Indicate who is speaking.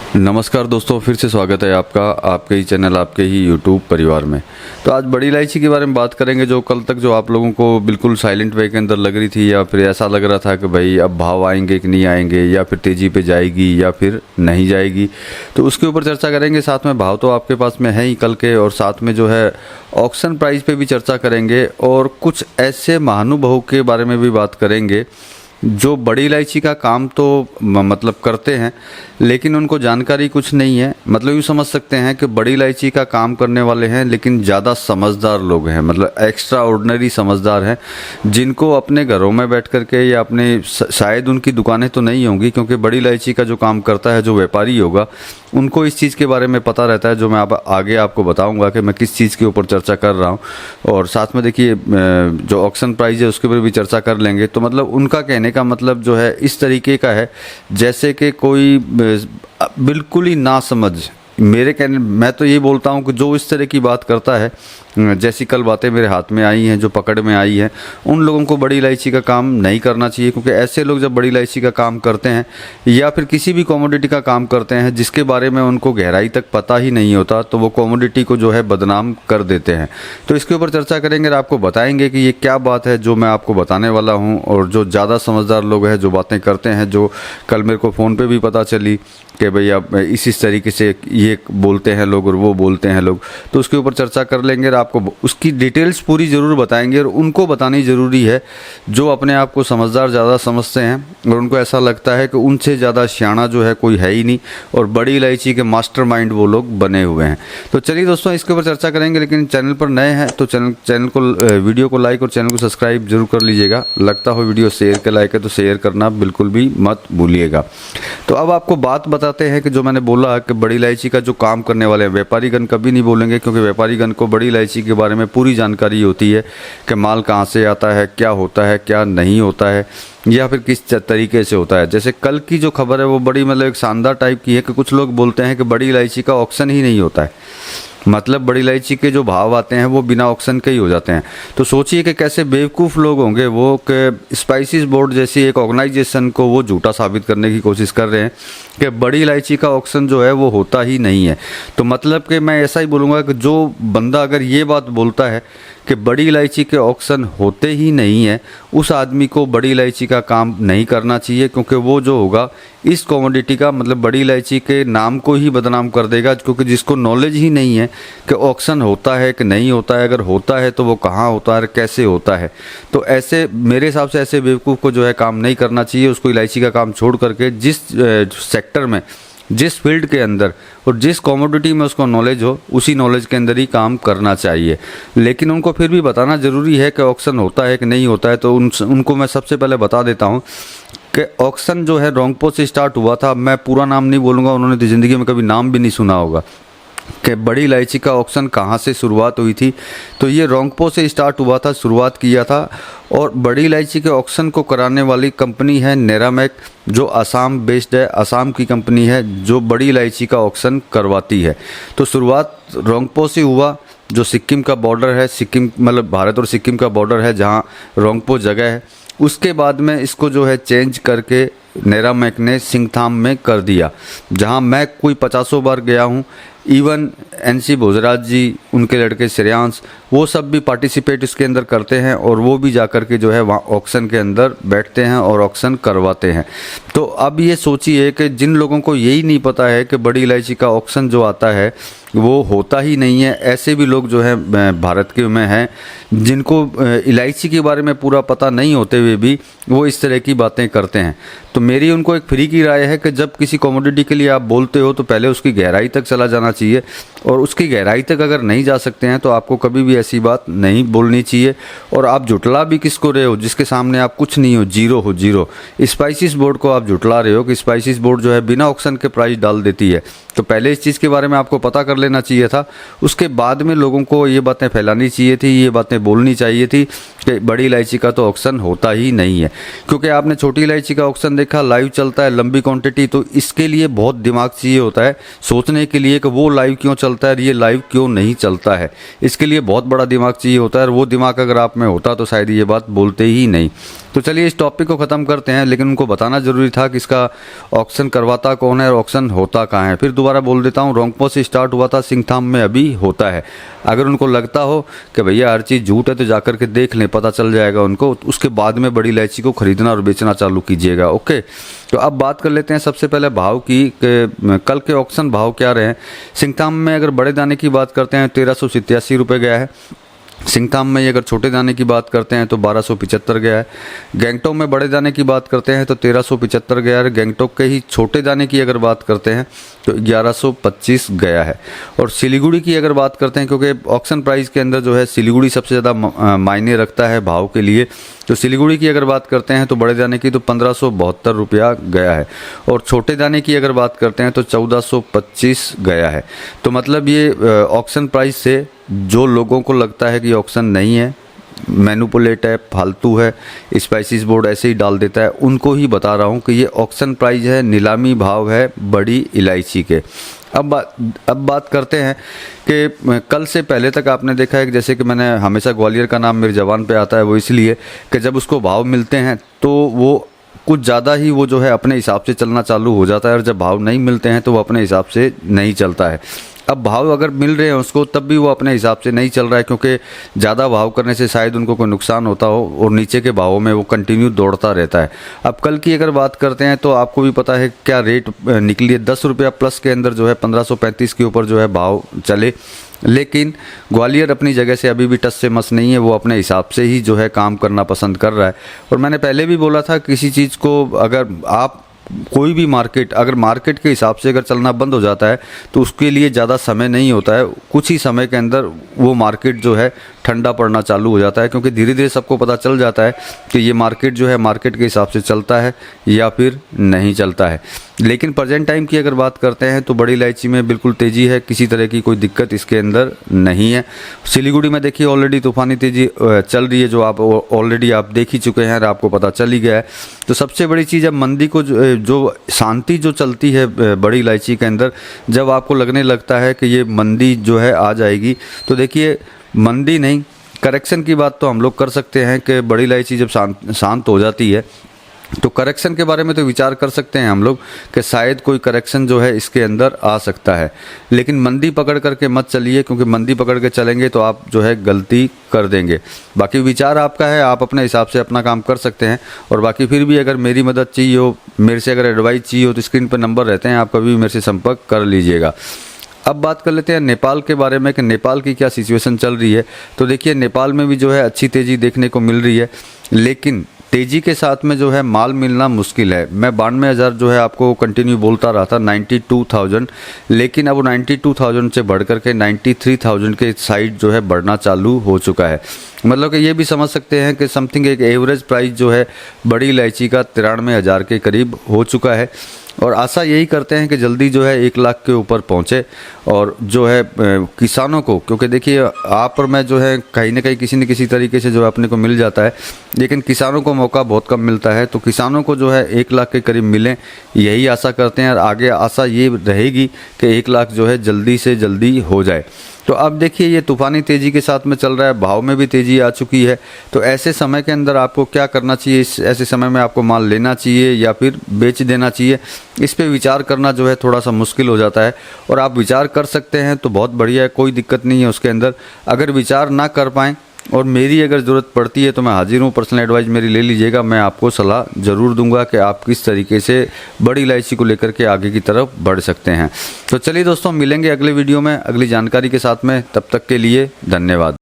Speaker 1: नमस्कार दोस्तों, फिर से स्वागत है आपका आपके ही चैनल आपके ही यूट्यूब परिवार में। तो आज बड़ी इलायची के बारे में बात करेंगे, जो कल तक जो आप लोगों को बिल्कुल साइलेंट वे के अंदर लग रही थी, या फिर ऐसा लग रहा था कि भाई अब भाव आएंगे कि नहीं आएंगे, या फिर तेज़ी पे जाएगी या फिर नहीं जाएगी। तो उसके ऊपर चर्चा करेंगे। साथ में भाव तो आपके पास में है ही कल के, और साथ में जो है ऑक्शन प्राइस पे भी चर्चा करेंगे, और कुछ ऐसे महानुभावों के बारे में भी बात करेंगे जो बड़ी इलायची का काम तो मतलब करते हैं, लेकिन उनको जानकारी कुछ नहीं है। मतलब यूँ समझ सकते हैं कि बड़ी इलायची का काम करने वाले हैं, लेकिन ज़्यादा समझदार लोग हैं, मतलब एक्स्ट्रा ऑर्डिनरी समझदार हैं, जिनको अपने घरों में बैठ कर के या अपने शायद उनकी दुकानें तो नहीं होंगी, क्योंकि बड़ी इलायची का जो काम करता है जो व्यापारी होगा उनको इस चीज़ के बारे में पता रहता है, जो मैं आगे आपको बताऊंगा कि मैं किस चीज़ के ऊपर चर्चा कर रहा हूं। और साथ में देखिए जो ऑक्शन प्राइस है उसके ऊपर भी चर्चा कर लेंगे। तो मतलब उनका कहने का मतलब जो है इस तरीके का है जैसे कि कोई बिल्कुल ही ना समझ, मेरे कहने मैं तो ये बोलता हूँ कि जो इस तरह की बात करता है, जैसी कल बातें मेरे हाथ में आई हैं, जो पकड़ में आई हैं, उन लोगों को बड़ी इलायची का काम नहीं करना चाहिए। क्योंकि ऐसे लोग जब बड़ी इलायची का काम करते हैं या फिर किसी भी कमोडिटी का काम करते हैं जिसके बारे में उनको गहराई तक पता ही नहीं होता, तो वो कमोडिटी को जो है बदनाम कर देते हैं। तो इसके ऊपर चर्चा करेंगे और आपको बताएंगे कि ये क्या बात है जो मैं आपको बताने वाला हूँ। और जो ज़्यादा समझदार लोग हैं जो बातें करते हैं, जो कल मेरे को फ़ोन पर भी पता चली कि भैया इस तरीके से ये बोलते हैं लोग और वो बोलते हैं लोग, तो उसके ऊपर चर्चा कर लेंगे और आपको उसकी डिटेल्स पूरी ज़रूर बताएंगे। और उनको बतानी ज़रूरी है जो अपने आप को समझदार ज़्यादा समझते हैं और उनको ऐसा लगता है कि उनसे ज़्यादा सियाना जो है कोई है ही नहीं, और बड़ी इलायची के मास्टरमाइंड वो लोग बने हुए हैं। तो चलिए दोस्तों, इसके ऊपर चर्चा करेंगे। लेकिन चैनल पर नए हैं तो चैनल को वीडियो को लाइक और चैनल को सब्सक्राइब जरूर कर लीजिएगा। लगता हो वीडियो शेयर के लायक है तो शेयर करना बिल्कुल भी मत भूलिएगा। तो अब आपको बात बताते हैं कि जो मैंने बोला कि बड़ी इलायची का जो काम करने वाले हैं, व्यापारीगण कभी नहीं बोलेंगे, क्योंकि व्यापारीगण को बड़ी इलायची के बारे में पूरी जानकारी होती है कि माल कहाँ से आता है, क्या होता है, क्या नहीं होता है, या फिर किस तरीके से होता है। जैसे कल की जो खबर है वो बड़ी मतलब एक शानदार टाइप की है कि कुछ लोग बोलते हैं कि बड़ी इलायची का ऑक्शन ही नहीं होता है, मतलब बड़ी इलायची के जो भाव आते हैं वो बिना ऑक्शन के ही हो जाते हैं। तो सोचिए कि कैसे बेवकूफ़ लोग होंगे वो कि स्पाइसेस बोर्ड जैसी एक ऑर्गेनाइजेशन को वो झूठा साबित करने की कोशिश कर रहे हैं कि बड़ी इलायची का ऑक्शन जो है वो होता ही नहीं है। तो मतलब कि मैं ऐसा ही बोलूँगा कि जो बंदा अगर ये बात बोलता है कि बड़ी इलायची के ऑक्शन होते ही नहीं है, उस आदमी को बड़ी इलायची का काम नहीं करना चाहिए, क्योंकि वो जो होगा इस कमोडिटी का मतलब बड़ी इलायची के नाम को ही बदनाम कर देगा। क्योंकि जिसको नॉलेज ही नहीं है कि ऑक्शन होता है कि नहीं होता है, अगर होता है तो वो कहाँ होता है, कैसे होता है, तो ऐसे मेरे हिसाब से ऐसे बेवकूफ़ को जो है काम नहीं करना चाहिए। उसको इलायची का काम छोड़ करके जिस सेक्टर में, जिस फील्ड के अंदर और जिस कमोडिटी में उसको नॉलेज हो, उसी नॉलेज के अंदर ही काम करना चाहिए। लेकिन उनको फिर भी बताना ज़रूरी है कि ऑक्शन होता है कि नहीं होता है। तो उनको मैं सबसे पहले बता देता हूँ कि ऑक्शन जो है रोंगपो से स्टार्ट हुआ था। मैं पूरा नाम नहीं बोलूँगा, उन्होंने तो ज़िंदगी में कभी नाम भी नहीं सुना होगा कि बड़ी इलायची का ऑक्शन कहाँ से शुरुआत हुई थी। तो ये रोंगपो से स्टार्ट हुआ था, शुरुआत किया था। और बड़ी इलायची के ऑक्शन को कराने वाली कंपनी है नेरामेक, जो असम बेस्ड है, असम की कंपनी है जो बड़ी इलायची का ऑक्शन करवाती है। तो शुरुआत रोंगपो से हुआ, जो सिक्किम का बॉर्डर है, सिक्किम मतलब भारत और सिक्किम का बॉर्डर है जहाँ रोंगपो जगह है। उसके बाद में इसको जो है चेंज करके नेरामेक ने सिंगथाम में कर दिया, जहाँ मैं कोई 50 बार गया हूँ। इवन NC भोजराज जी, उनके लड़के श्रेयांश, वो सब भी पार्टिसिपेट इसके अंदर करते हैं, और वो भी जाकर के जो है वहाँ ऑक्शन के अंदर बैठते हैं और ऑक्शन करवाते हैं। तो अब ये सोचिए कि जिन लोगों को यही नहीं पता है कि बड़ी इलायची का ऑक्शन जो आता है वो होता ही नहीं है, ऐसे भी लोग जो है भारत के में हैं जिनको इलायची के बारे में पूरा पता नहीं होते हुए भी वो इस तरह की बातें करते हैं। तो मेरी उनको एक फ्री की राय है कि जब किसी कमोडिटी के लिए आप बोलते हो तो पहले उसकी गहराई तक चला जाना चाहिए, और उसकी गहराई तक अगर नहीं जा सकते हैं तो आपको कभी भी ऐसी बात नहीं बोलनी चाहिए। और आप जुटला भी किसको रहे हो जिसके सामने आप कुछ नहीं हो, जीरो हो, जीरो। स्पाइसेस बोर्ड को आप जुटला रहे हो कि स्पाइसेस बोर्ड जो है बिना ऑक्शन के प्राइस डाल देती है। तो पहले इस चीज़ के बारे में आपको पता कर लेना चाहिए था, उसके बाद में लोगों को ये बातें फैलानी चाहिए थी, ये बातें बोलनी चाहिए थी कि बड़ी इलायची का तो ऑक्शन होता ही नहीं है। क्योंकि आपने छोटी इलायची का ऑक्शन देखा, लाइव चलता है, लंबी क्वांटिटी, तो इसके लिए बहुत दिमाग चाहिए होता है सोचने के लिए कि वो लाइव क्यों चलता है और ये लाइव क्यों नहीं चलता है। इसके लिए बहुत बड़ा दिमाग चाहिए होता है, और वो दिमाग अगर आप में होता तो शायद ये बात बोलते ही नहीं। तो चलिए इस टॉपिक को ख़त्म करते हैं, लेकिन उनको बताना ज़रूरी था कि इसका ऑक्शन करवाता कौन है और ऑक्शन होता कहाँ है। फिर दोबारा बोल देता हूँ, रोंगपो से स्टार्ट हुआ था, सिंगथाम में अभी होता है। अगर उनको लगता हो कि भैया हर चीज़ झूठ है तो जाकर के देख लें, पता चल जाएगा उनको, उसके बाद में बड़ी इलायची को खरीदना और बेचना चालू कीजिएगा। ओके, तो अब बात कर लेते हैं सबसे पहले भाव की कि कल के ऑक्शन भाव क्या रहे हैं। सिंगथाम में अगर बड़े दाने की बात करते हैं 1387 रुपये गया है। सिंगथाम में अगर छोटे दाने की बात करते हैं तो 1275 गया है। गैंगटॉक में बड़े दाने की बात करते हैं तो 1375 गया है। गैंगटॉक के ही छोटे दाने की अगर बात करते हैं तो 1125 गया है। और सिलीगुड़ी की अगर बात करते हैं, क्योंकि ऑक्शन प्राइस के अंदर जो है सिलीगुड़ी सबसे ज़्यादा मायने रखता है भाव के लिए, तो सिलीगुड़ी की अगर बात करते हैं तो बड़े दाने की तो 1572 रुपया गया है, और छोटे दाने की अगर बात करते हैं तो 1425 गया है। तो मतलब ये ऑक्शन प्राइस से जो लोगों को लगता है कि ऑक्शन नहीं है, मैनिपुलेट है, फालतू है, स्पाइसिस बोर्ड ऐसे ही डाल देता है, उनको ही बता रहा हूँ कि ये ऑक्शन प्राइस है, नीलामी भाव है बड़ी इलायची के। अब बात करते हैं कि कल से पहले तक आपने देखा है कि जैसे कि मैंने हमेशा ग्वालियर का नाम मेरी ज़बान पे आता है, वो इसलिए कि जब उसको भाव मिलते हैं तो वो कुछ ज़्यादा ही वो जो है अपने हिसाब से चलना चालू हो जाता है, और जब भाव नहीं मिलते हैं तो वो अपने हिसाब से नहीं चलता है। अब भाव अगर मिल रहे हैं उसको, तब भी वो अपने हिसाब से नहीं चल रहा है, क्योंकि ज़्यादा भाव करने से शायद उनको कोई नुकसान होता हो, और नीचे के भावों में वो कंटिन्यू दौड़ता रहता है। अब कल की अगर बात करते हैं तो आपको भी पता है क्या रेट निकली है, 10 रुपया प्लस के अंदर जो है 1535 के ऊपर जो है भाव चले। लेकिन ग्वालियर अपनी जगह से अभी भी टस से मस नहीं है, वो अपने हिसाब से ही जो है काम करना पसंद कर रहा है। और मैंने पहले भी बोला था, किसी चीज़ को अगर आप कोई भी मार्केट अगर मार्केट के हिसाब से अगर चलना बंद हो जाता है तो उसके लिए ज़्यादा समय नहीं होता है, कुछ ही समय के अंदर वो मार्केट जो है ठंडा पड़ना चालू हो जाता है, क्योंकि धीरे धीरे सबको पता चल जाता है कि ये मार्केट जो है मार्केट के हिसाब से चलता है या फिर नहीं चलता है। लेकिन प्रेजेंट टाइम की अगर बात करते हैं तो बड़ी इलायची में बिल्कुल तेज़ी है, किसी तरह की कोई दिक्कत इसके अंदर नहीं है। सिलीगुड़ी में देखिए ऑलरेडी तूफ़ानी तेज़ी चल रही है, जो आप ऑलरेडी आप देख ही चुके हैं और आपको पता चल ही गया है। तो सबसे बड़ी चीज़ अब मंदी को जो शांति जो चलती है बड़ी इलायची के अंदर, जब आपको लगने लगता है कि ये मंदी जो है आ जाएगी, तो देखिए मंदी नहीं, करेक्शन की बात तो हम लोग कर सकते हैं कि बड़ी इलायची जब शांत हो जाती है तो करेक्शन के बारे में तो विचार कर सकते हैं हम लोग कि शायद कोई करेक्शन जो है इसके अंदर आ सकता है। लेकिन मंदी पकड़ करके मत चलिए, क्योंकि मंदी पकड़ के चलेंगे तो आप जो है गलती कर देंगे। बाकी विचार आपका है, आप अपने हिसाब से अपना काम कर सकते हैं। और बाकी फिर भी अगर मेरी मदद चाहिए हो, मेरे से अगर एडवाइस चाहिए हो, तो स्क्रीन पर नंबर रहते हैं, आप कभी भी मेरे से संपर्क कर लीजिएगा। अब बात कर लेते हैं नेपाल के बारे में कि नेपाल की क्या सिचुएशन चल रही है। तो देखिए नेपाल में भी जो है अच्छी तेज़ी देखने को मिल रही है, लेकिन तेज़ी के साथ में जो है माल मिलना मुश्किल है। मैं 92,000 जो है आपको कंटिन्यू बोलता रहा था, 92,000, लेकिन अब 92,000 से बढ़ करके 93,000 के साइड जो है बढ़ना चालू हो चुका है। मतलब कि ये भी समझ सकते हैं कि समथिंग एक एवरेज प्राइस जो है बड़ी इलायची का 93,000 के करीब हो चुका है। और आशा यही करते हैं कि जल्दी जो है 1 लाख के ऊपर पहुंचे, और जो है किसानों को, क्योंकि देखिए आप और मैं जो है कहीं ना कहीं किसी न किसी तरीके से जो है अपने को मिल जाता है, लेकिन किसानों को मौका बहुत कम मिलता है। तो किसानों को जो है 1 लाख के करीब मिलें, यही आशा करते हैं। और आगे आशा ये रहेगी कि 1 लाख जो है जल्दी से जल्दी हो जाए। तो अब देखिए ये तूफ़ानी तेज़ी के साथ में चल रहा है, भाव में भी तेज़ी आ चुकी है। तो ऐसे समय के अंदर आपको क्या करना चाहिए, ऐसे समय में आपको माल लेना चाहिए या फिर बेच देना चाहिए, इस पे विचार करना जो है थोड़ा सा मुश्किल हो जाता है। और आप विचार कर सकते हैं तो बहुत बढ़िया है, कोई दिक्कत नहीं है उसके अंदर। अगर विचार ना कर पाएँ और मेरी अगर ज़रूरत पड़ती है तो मैं हाजिर हूँ, पर्सनल एडवाइस मेरी ले लीजिएगा, मैं आपको सलाह ज़रूर दूंगा कि आप किस तरीके से बड़ी इलायची को लेकर के आगे की तरफ बढ़ सकते हैं। तो चलिए दोस्तों, मिलेंगे अगले वीडियो में अगली जानकारी के साथ में, तब तक के लिए धन्यवाद।